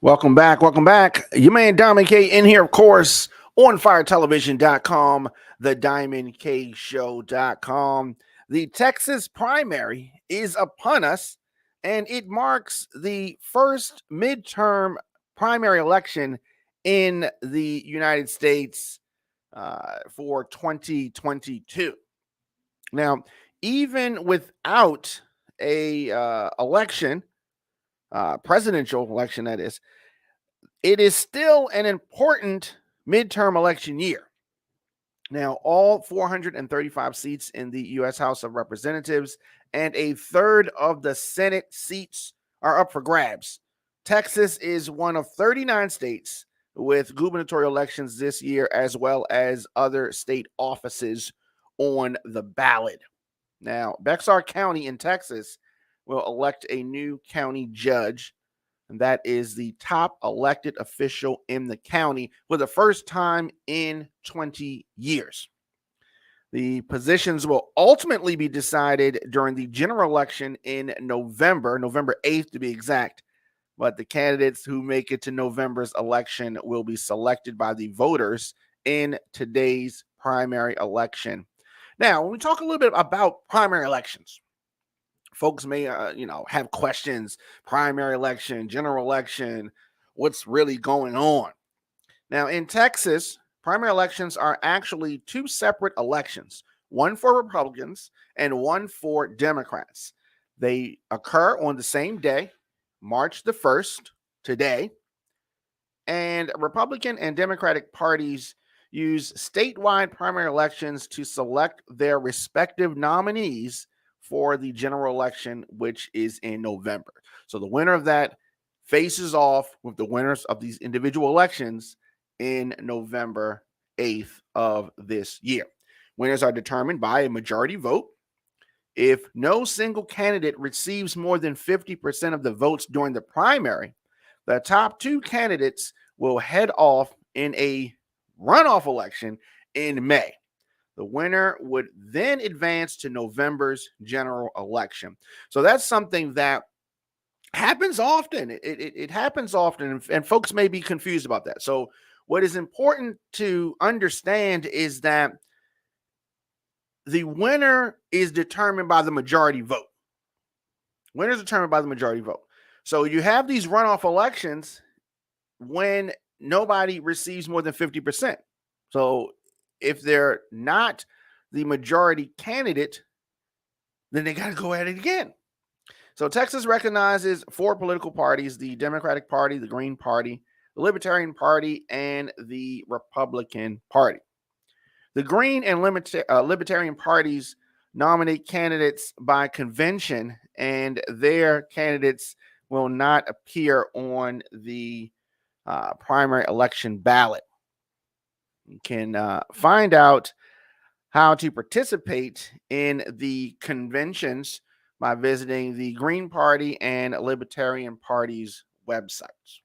Welcome back. Welcome back. Your man Diamond K in here, of course, on firetelevision.com, the diamondkshow.com. The Texas primary is upon us, and it marks the first midterm primary election in the United States for 2022. Now, even without a election, presidential election, that is, it is still an important midterm election year. Now, all 435 seats in the U.S. House of Representatives and a third of the Senate seats are up for grabs. Texas is one of 39 states with gubernatorial elections this year, as well as other state offices on the ballot. Now, Bexar County in Texas will elect a new county judge, and that is the top elected official in the county for the first time in 20 years. The positions will ultimately be decided during the general election in November 8th to be exact, but the candidates who make it to November's election will be selected by the voters in today's primary election. Now, when we talk a little bit about primary elections, folks may have questions. Primary election, general election, what's really going on? Now, in Texas, primary elections are actually two separate elections, one for Republicans and one for Democrats. They occur on the same day, March the 1st, today, and Republican and Democratic parties use statewide primary elections to select their respective nominees for the general election, which is in November. So the winner of that faces off with the winners of these individual elections in November 8th of this year. Winners are determined by a majority vote. If no single candidate receives more than 50% of the votes during the primary, the top two candidates will head off in a runoff election in May. The winner would then advance to November's general election. So that's something that happens often. It happens often, and folks may be confused about that. So what is important to understand is that the winner is determined by the majority vote. Winner is determined by the majority vote. So you have these runoff elections when nobody receives more than 50%. So if they're not the majority candidate, then they got to go at it again. So Texas recognizes four political parties: the Democratic Party, the Green Party, the Libertarian Party, and the Republican Party. The Green and Libertarian parties nominate candidates by convention, and their candidates will not appear on the primary election ballot. You can find out how to participate in the conventions by visiting the Green Party and Libertarian Party's websites.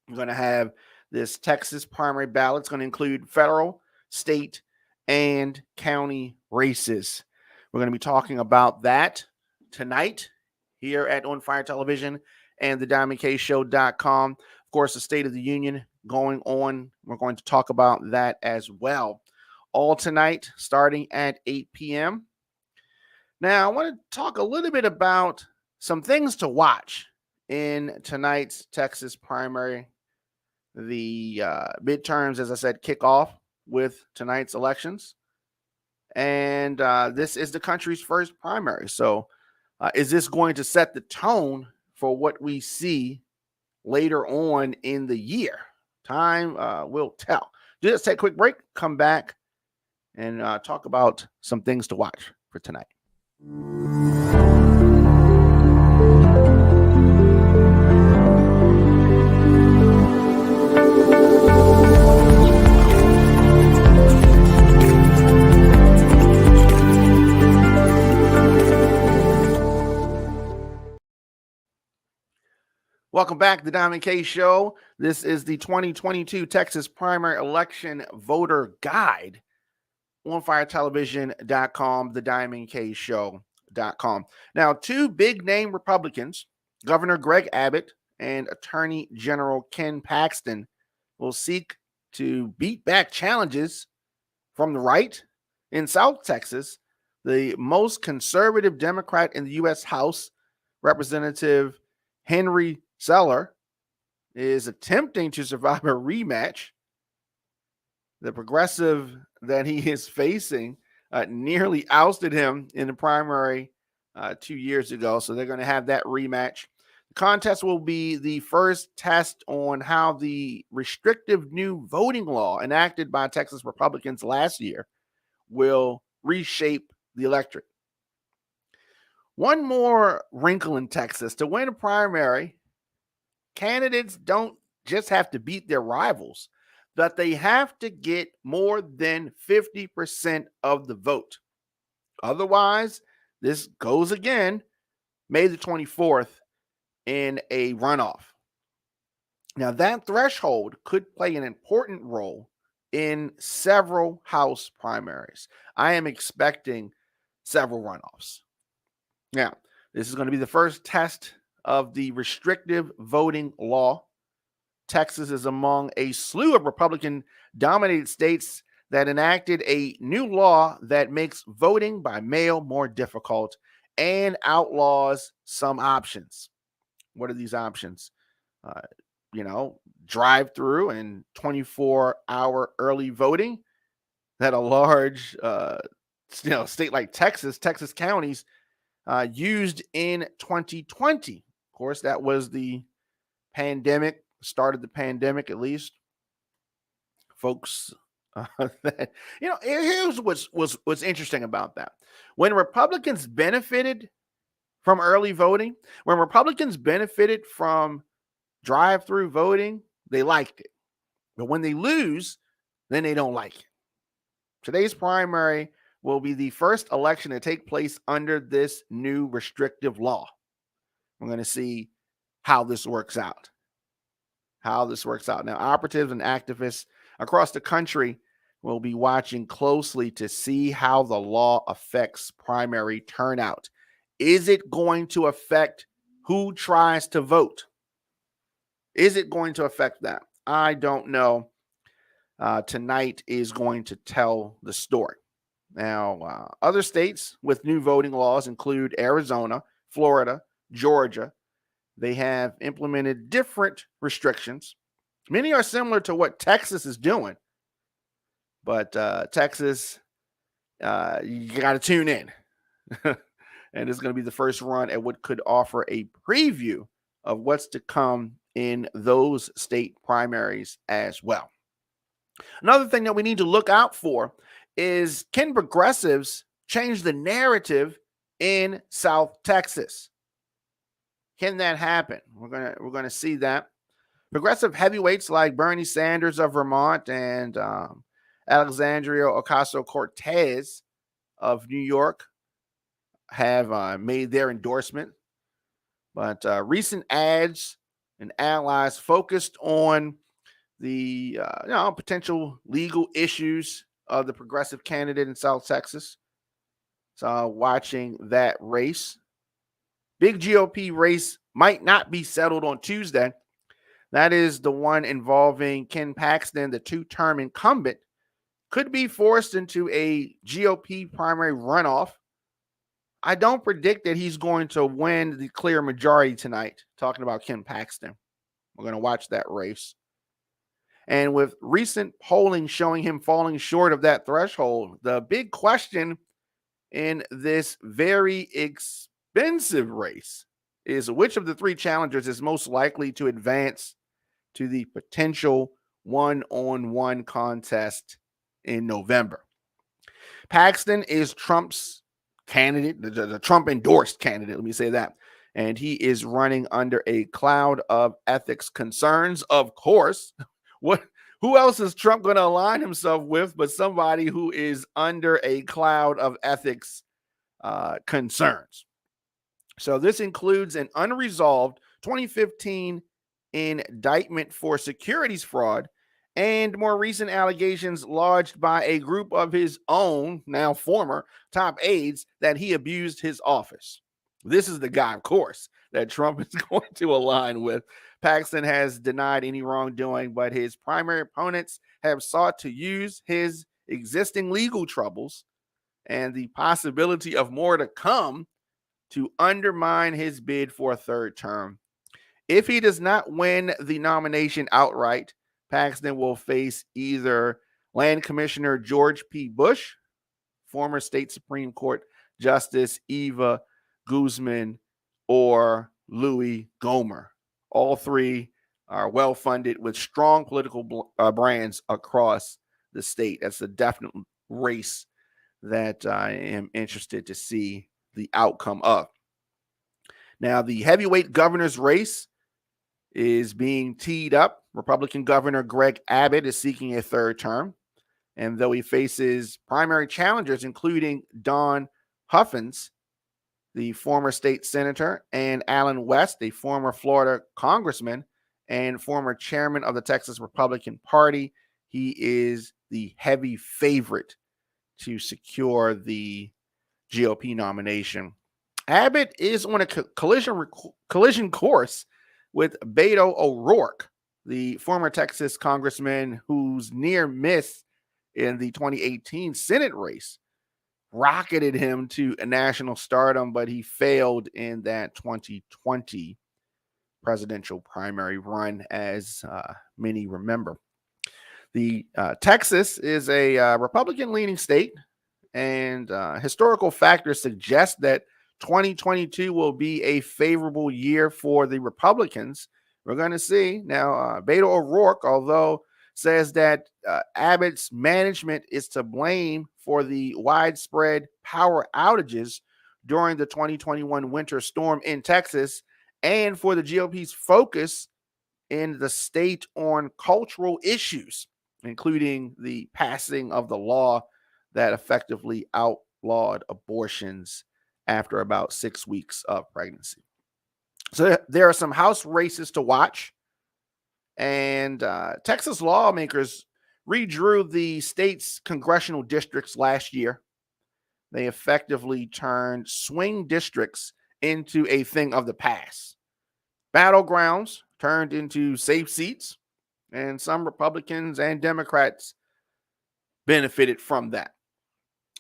We're going to have this Texas primary ballot. It's going to include federal, state, and county races. We're going to be talking about that tonight here at On Fire Television and the DiamondKShow.com. Of course, the State of the Union going on. We're going to talk about that as well. All tonight, starting at 8 p.m. Now, I want to talk a little bit about some things to watch in tonight's Texas primary. The midterms, as I said, kick off with tonight's elections. And this is the country's first primary. So is this going to set the tone for what we see later on in the year? Time will tell. Just take a quick break, come back, and talk about some things to watch for tonight. Welcome back to the Diamond K Show. This is the 2022 Texas primary election voter guide on firetelevision.com, the diamondkshow.com. Now, two big name Republicans, Governor Greg Abbott and Attorney General Ken Paxton will seek to beat back challenges from the right. In South Texas, the most conservative Democrat in the U.S. House, Representative Henry Zeller, is attempting to survive a rematch. The progressive that he is facing nearly ousted him in the primary 2 years ago. So they're going to have that rematch. The contest will be the first test on how the restrictive new voting law enacted by Texas Republicans last year will reshape the electorate. One more wrinkle in Texas: to win a primary, candidates don't just have to beat their rivals, but they have to get more than 50% of the vote. Otherwise, this goes again May the 24th in a runoff. Now, that threshold could play an important role in several House primaries. I am expecting several runoffs. Now, this is going to be the first test of the restrictive voting law. Texas is among a slew of Republican-dominated states that enacted a new law that makes voting by mail more difficult and outlaws some options. What are these options? Drive-through and 24-hour early voting that a large, state like Texas counties used in 2020. Of course, that was the pandemic, started the pandemic at least. Folks, here's what's interesting about that. When Republicans benefited from early voting, when Republicans benefited from drive-through voting, they liked it. But when they lose, then they don't like it. Today's primary will be the first election to take place under this new restrictive law. We're going to see how this works out. Now, operatives and activists across the country will be watching closely to see how the law affects primary turnout. Is it going to affect who tries to vote? Is it going to affect that? I don't know. Tonight is going to tell the story. Now, other states with new voting laws include Arizona, Florida, Georgia. They have implemented different restrictions. Many are similar to what Texas is doing. But Texas, you got to tune in. And it's going to be the first run at what could offer a preview of what's to come in those state primaries as well. Another thing that we need to look out for is, can progressives change the narrative in South Texas? Can that happen? We're gonna see that. Progressive heavyweights like Bernie Sanders of Vermont and Alexandria Ocasio-Cortez of New York have made their endorsement. But recent ads and allies focused on the potential legal issues of the progressive candidate in South Texas. So watching that race. Big GOP race might not be settled on Tuesday. That is the one involving Ken Paxton, the two-term incumbent, could be forced into a GOP primary runoff. I don't predict that he's going to win the clear majority tonight, talking about Ken Paxton. We're going to watch that race. And with recent polling showing him falling short of that threshold, the big question in this very expensive race is, which of the three challengers is most likely to advance to the potential one-on-one contest in November. Paxton is Trump's candidate, the Trump-endorsed candidate, let me say that. And he is running under a cloud of ethics concerns, of course. Who else is Trump going to align himself with but somebody who is under a cloud of ethics concerns? So this includes an unresolved 2015 indictment for securities fraud and more recent allegations lodged by a group of his own, now former, top aides that he abused his office. This is the guy, of course, that Trump is going to align with. Paxton has denied any wrongdoing, but his primary opponents have sought to use his existing legal troubles and the possibility of more to come to undermine his bid for a third term. If he does not win the nomination outright, Paxton will face either Land Commissioner George P. Bush, former state Supreme Court Justice Eva Guzman, or Louis Gohmert. All three are well funded with strong political brands across the state. That's a definite race that I am interested to see the outcome of. Now, the heavyweight governor's race is being teed up. Republican Governor Greg Abbott is seeking a third term. And though he faces primary challengers, including Don Huffins, the former state senator, and Alan West, the former Florida congressman and former chairman of the Texas Republican Party, he is the heavy favorite to secure the GOP nomination. Abbott is on a collision course with Beto O'Rourke, the former Texas congressman whose near miss in the 2018 Senate race rocketed him to a national stardom, but he failed in that 2020 presidential primary run, as many remember. The Texas is a Republican-leaning state, and historical factors suggest that 2022 will be a favorable year for the Republicans. We're going to see. Now, Beto O'Rourke, although says that Abbott's management is to blame for the widespread power outages during the 2021 winter storm in Texas and for the GOP's focus in the state on cultural issues, including the passing of the law that effectively outlawed abortions after about 6 weeks of pregnancy. So there are some House races to watch. And Texas lawmakers redrew the state's congressional districts last year. They effectively turned swing districts into a thing of the past. Battlegrounds turned into safe seats, and some Republicans and Democrats benefited from that.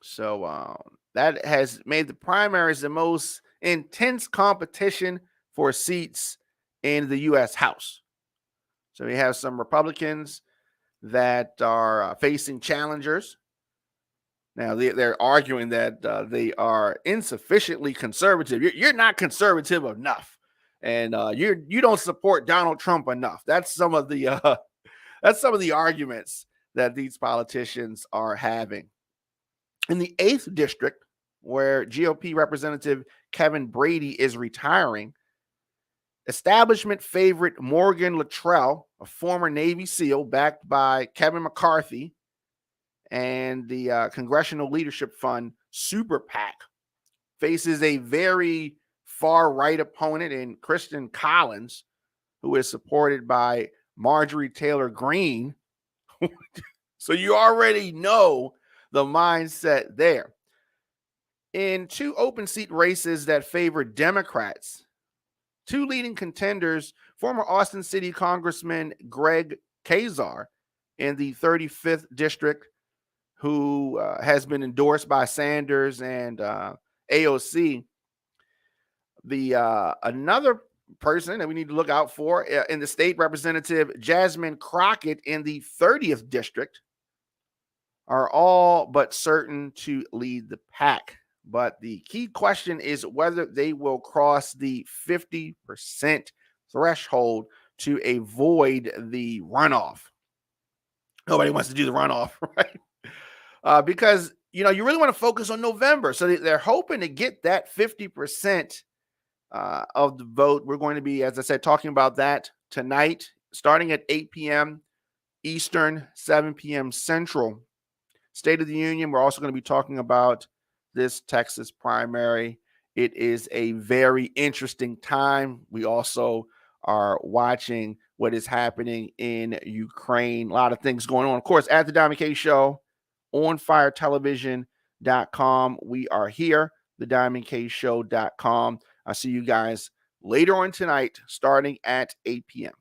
So that has made the primaries the most intense competition for seats in the U.S. House. So we have some Republicans that are facing challengers. Now, they're arguing that they are insufficiently conservative. You're not conservative enough, and you don't support Donald Trump enough. That's some of the arguments that these politicians are having. In the 8th district, where GOP Representative Kevin Brady is retiring, establishment favorite Morgan Luttrell, a former Navy SEAL backed by Kevin McCarthy and the Congressional Leadership Fund Super PAC, faces a very far-right opponent in Kristen Collins, who is supported by Marjorie Taylor Greene. So you already know the mindset there. In 2 open seat races that favor Democrats, 2 leading contenders, former Austin City Congressman Greg Casar in the 35th district, who has been endorsed by Sanders and AOC. Another person that we need to look out for in the state, Representative Jasmine Crockett in the 30th district, are all but certain to lead the pack. But the key question is whether they will cross the 50% threshold to avoid the runoff. Nobody wants to do the runoff, right? Because, you really want to focus on November. So they're hoping to get that 50% of the vote. We're going to be, as I said, talking about that tonight, starting at 8 p.m. Eastern, 7 p.m. Central. State of the Union, we're also going to be talking about this Texas primary. It is a very interesting time. We also are watching what is happening in Ukraine. A lot of things going on. Of course, at the Diamond K Show on firetelevision.com. We are here, thediamondkshow.com. I'll see you guys later on tonight, starting at 8 p.m.